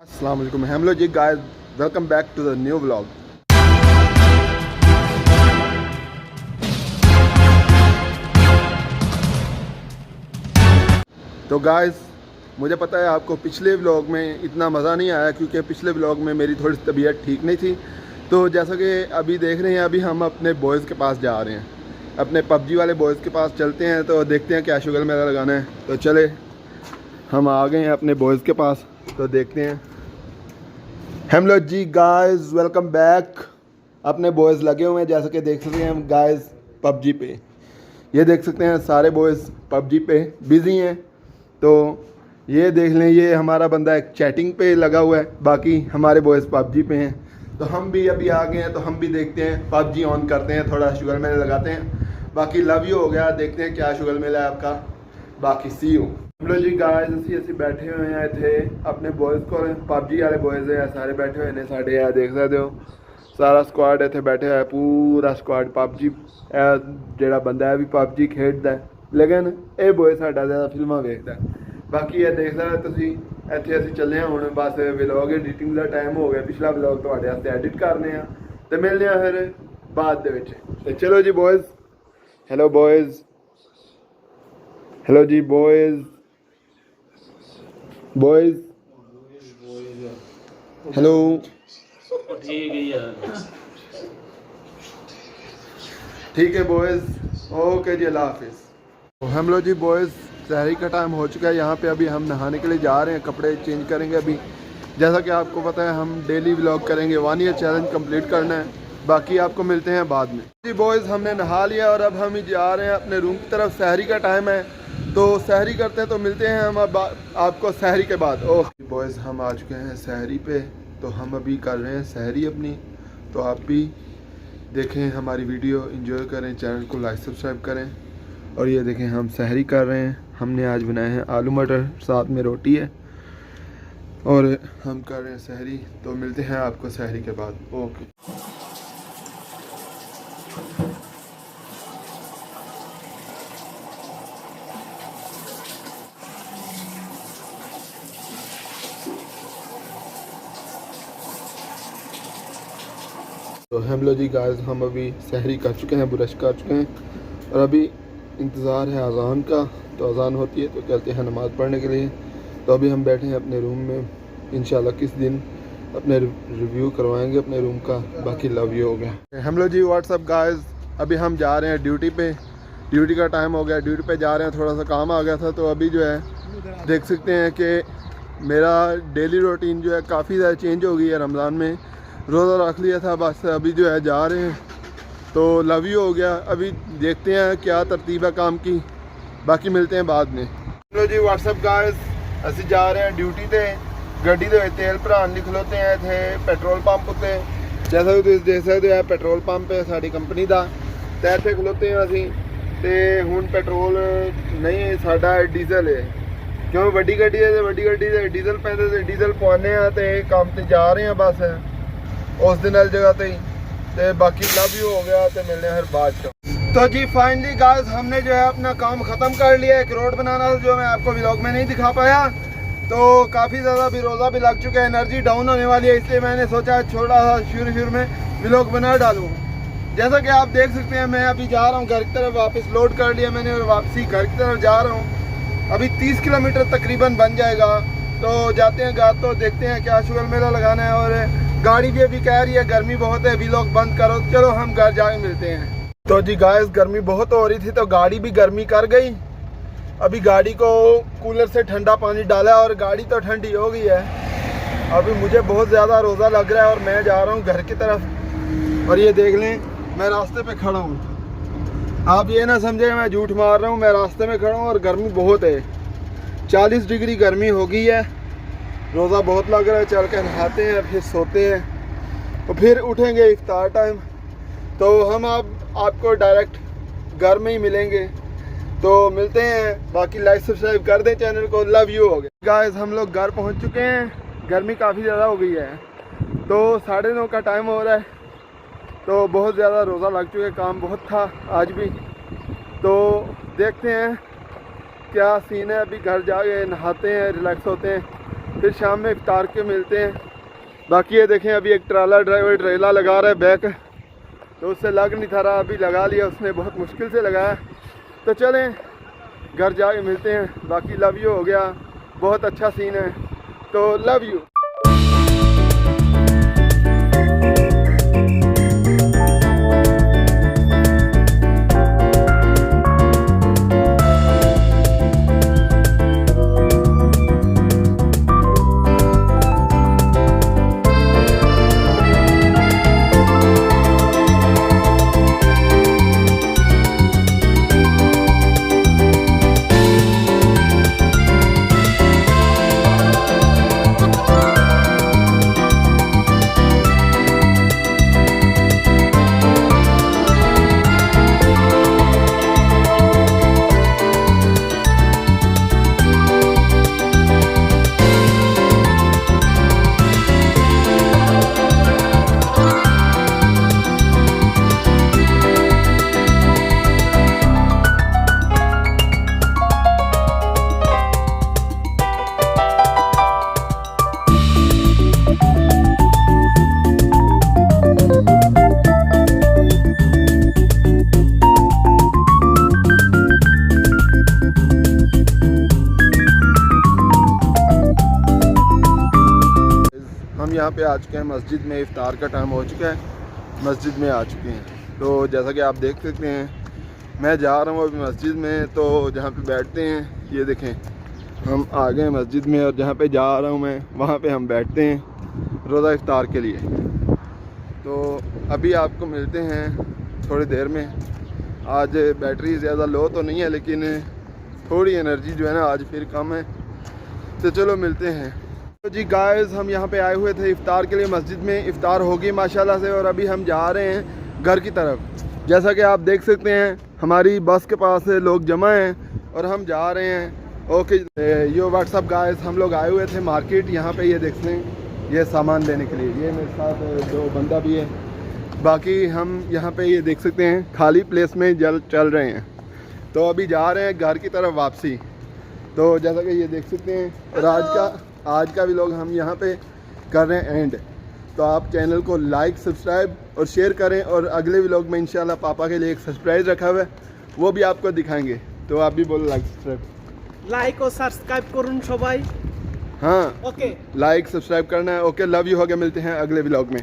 अस्सलाम वालेकुम हेलो जी guys, welcome back to the new vlog. तो गाइस, मुझे पता है आपको पिछले व्लॉग में इतना मज़ा नहीं आया क्योंकि पिछले व्लॉग में मेरी थोड़ी तबीयत ठीक नहीं थी। तो जैसा कि अभी देख रहे हैं, अभी हम अपने बॉयज़ के पास जा रहे हैं, अपने पबजी वाले बॉयज़ के पास चलते हैं। तो देखते हैं क्या शुगर मेला लगाना है। तो चले, हम आ गए हैं अपने बॉयज़ के पास, तो देखते हैं। हेलो जी गाइस, वेलकम बैक। अपने बॉयज़ लगे हुए हैं, जैसा कि देख सकते हैं हम गाइस पबजी पे। ये देख सकते हैं सारे बॉयज़ पबजी पे बिज़ी हैं। तो ये देख लें, ये हमारा बंदा एक चैटिंग पे लगा हुआ है, बाकी हमारे बॉयज़ पबजी पे हैं। तो हम भी अभी आ गए हैं, तो हम भी देखते हैं, पबजी ऑन करते हैं, थोड़ा शुगर मेला लगाते हैं। बाकी लव यू हो गया, देखते हैं क्या शुगर मेला है आपका। बाकी सी यू। हेलो जी गाइस, ਅਸੀਂ बैठे हुए हैं इतने अपने बॉयज़ को, पबजी वाले बॉयज़ है सारे बैठे हुए हैं साढ़े। आ देख सकते हो सारा स्क्वाड इतने बैठे हुआ है, पूरा स्क्वाड पबजी। ਜਿਹੜਾ ਬੰਦਾ है भी पबजी खेडता है, लेकिन ये बॉय साਡਾ ज़्यादा फिल्मां वेखदा है। बाकी ये देख सकते तुसीं, ਇੱਥੇ ਅਸੀਂ ਚੱਲੇ ਹਾਂ ਹੁਣ। बस व्लॉग एडिटिंग का टाइम हो गया, पिछला व्लॉग ਤੁਹਾਡੇ ਵਾਸਤੇ एडिट करने हैं तो मिलने हैं फिर बाद दे विच। तो चलो जी बॉयज़, हेलो बॉयज़, हेलो जी बॉयज़, बॉयज़ हेलो। ठीक है बॉयज़, ओके जी, अल्लाह हाफिज़। हम लोग जी बॉयज़, सहरी का टाइम हो चुका है यहाँ पे। अभी हम नहाने के लिए जा रहे हैं, कपड़े चेंज करेंगे अभी। जैसा कि आपको पता है हम डेली व्लॉग करेंगे, 1 ईयर चैलेंज कंप्लीट करना है। बाकी आपको मिलते हैं बाद में जी बॉयज़। हमने नहा लिया और अब हम जा रहे हैं अपने रूम की तरफ। सहरी का टाइम है, तो सहरी करते हैं, तो मिलते हैं हम अब आपको सहरी के बाद। ओह बॉयज़, हम आ चुके हैं सहरी पे, तो हम अभी कर रहे हैं सहरी अपनी। तो आप भी देखें हमारी वीडियो, एंजॉय करें, चैनल को लाइक सब्सक्राइब करें। और ये देखें हम सहरी कर रहे हैं। हमने आज बनाए हैं आलू मटर, साथ में रोटी है, और हम कर रहे हैं सहरी। तो मिलते हैं आपको सहरी के बाद। ओके। तो हम लोग जी गाइस, हम अभी सहरी कर चुके हैं, ब्रश कर चुके हैं, और अभी इंतज़ार है अज़ान का। तो अज़ान होती है तो चलते हैं नमाज़ पढ़ने के लिए। तो अभी हम बैठे हैं अपने रूम में, इंशाल्लाह किस दिन अपने रिव्यू करवाएंगे अपने रूम का। बाकी लव यू हो गया। हम लोग जी व्हाट्सअप गाइस, अभी हम जा रहे हैं ड्यूटी पे। ड्यूटी का टाइम हो गया, ड्यूटी पे जा रहे हैं। थोड़ा सा काम आ गया था, तो अभी जो है देख सकते हैं कि मेरा डेली रूटीन जो है काफ़ी ज़्यादा चेंज हो गई है। रमज़ान में रोज़ा रख लिया था, बस अभी जो है जा रहे हैं। तो लव यू हो गया। अभी देखते हैं क्या तरतीब है काम की, बाकी मिलते हैं बाद में। चलो जी व्हाट्सअप गाइस, असी जा रहे हैं ड्यूटी ते। गड्डी दे तेल भरान नहीं खलोते हैं इतने पेट्रोल पंप उत्ते। जैसा कि तुम देख सकते हो, पेट्रोल पंप है साड़ी कंपनी का, तो इतने खलोते हैं असी। तो हुण पेट्रोल नहीं, साडा डीजल है, क्यों वड्डी गड्डी है, वड्डी गड्डी से डीजल पैंदे, तो डीजल पवाने तो काम पर जा रहे हैं बस उस दिन वाली जगह पे ही। तो बाकी लव यू हो गया, तो मिलने हैं फिर बाद में। तो जी फाइनली गाइस, हमने जो है अपना काम ख़त्म कर लिया। एक रोड बनाना था जो मैं आपको व्लॉग में नहीं दिखा पाया। तो काफ़ी ज़्यादा भी रोज़ा भी लग चुका है, एनर्जी डाउन होने वाली है, इसलिए मैंने सोचा छोटा सा शुरू में व्लॉग बना डालूँ। जैसा कि आप देख सकते हैं, मैं अभी जा रहा हूँ घर की तरफ, वापस लोड कर लिया मैंने और वापसी घर की तरफ जा रहा हूँ। अभी 30 किलोमीटर तकरीबन बन जाएगा। तो जाते हैं घर, तो देखते हैं क्या शुगर मेला लगाना है। और गाड़ी भी अभी कह रही है गर्मी बहुत है, व्लॉग बंद करो। चलो हम घर जाके मिलते हैं। तो जी गाइस, गर्मी बहुत हो रही थी, तो गाड़ी भी गर्मी कर गई। अभी गाड़ी को कूलर से ठंडा पानी डाला और गाड़ी तो ठंडी हो गई है। अभी मुझे बहुत ज़्यादा रोज़ा लग रहा है और मैं जा रहा हूँ घर की तरफ। और ये देख लें, मैं रास्ते पे खड़ा हूँ। आप ये ना समझे मैं झूठ मार रहा हूँ, मैं रास्ते में खड़ा हूँ और गर्मी बहुत है, 40 डिग्री गर्मी हो गई है। रोज़ा बहुत लग रहा है। चल के नहाते हैं, फिर सोते हैं, और फिर उठेंगे इफ्तार टाइम। तो हम आपको डायरेक्ट घर में ही मिलेंगे। तो मिलते हैं। बाकी लाइक सब्सक्राइब कर दें चैनल को। लव यू हो गए गाइस, हम लोग घर पहुंच चुके हैं। गर्मी काफ़ी ज़्यादा हो गई है, तो 9:30 का टाइम हो रहा है। तो बहुत ज़्यादा रोज़ा लग चुके, काम बहुत था आज भी। तो देखते हैं क्या सीन है। अभी घर जाके नहाते हैं, रिलैक्स होते हैं, फिर शाम में इफ्तार के मिलते हैं। बाकी ये देखें अभी एक ट्राला ड्राइवर ट्रेला लगा रहा है बैक, तो उससे लग नहीं था रहा, अभी लगा लिया उसने, बहुत मुश्किल से लगाया। तो चलें घर जाके मिलते हैं। बाकी लव यू हो गया, बहुत अच्छा सीन है, तो लव यू। हम यहाँ पे आ चुके हैं मस्जिद में, इफ्तार का टाइम हो चुका है, मस्जिद में आ चुके हैं। तो जैसा कि आप देख सकते हैं मैं जा रहा हूँ अभी मस्जिद में, तो जहाँ पे बैठते हैं ये देखें हम आ गए मस्जिद में, और जहाँ पे जा रहा हूँ मैं वहाँ पे हम बैठते हैं रोज़ा इफ्तार के लिए। तो अभी आपको मिलते हैं थोड़ी देर में। आज बैटरी ज़्यादा लो तो नहीं है, लेकिन थोड़ी एनर्जी जो है ना आज फिर कम है, तो चलो मिलते हैं। तो जी गाइस हम यहाँ पे आए हुए थे इफ़्तार के लिए, मस्जिद में इफ़्तार होगी माशाल्लाह से, और अभी हम जा रहे हैं घर की तरफ। जैसा कि आप देख सकते हैं हमारी बस के पास लोग जमा हैं और हम जा रहे हैं। ओके यो व्हाट्सअप गाइस, हम लोग आए हुए थे मार्केट, यहाँ पे ये देख लें ये सामान लेने के लिए, ये मेरे साथ दो बंदा भी है। बाकी हम यहाँ पे ये देख सकते हैं खाली प्लेस में चल रहे हैं, तो अभी जा रहे हैं घर की तरफ वापसी। तो जैसा कि ये देख सकते हैं और आज का भी लोग हम यहाँ पे कर रहे हैं एंड। तो आप चैनल को लाइक सब्सक्राइब और शेयर करें, और अगले व्लॉग में इंशाल्लाह पापा के लिए एक सरप्राइज़ रखा हुआ है, वो भी आपको दिखाएंगे। तो आप भी बोलो लाइक और सब्सक्राइब करूँ सबाई। हाँ ओके, लाइक सब्सक्राइब करना है। ओके लव यू हो गया, मिलते हैं अगले व्लॉग में।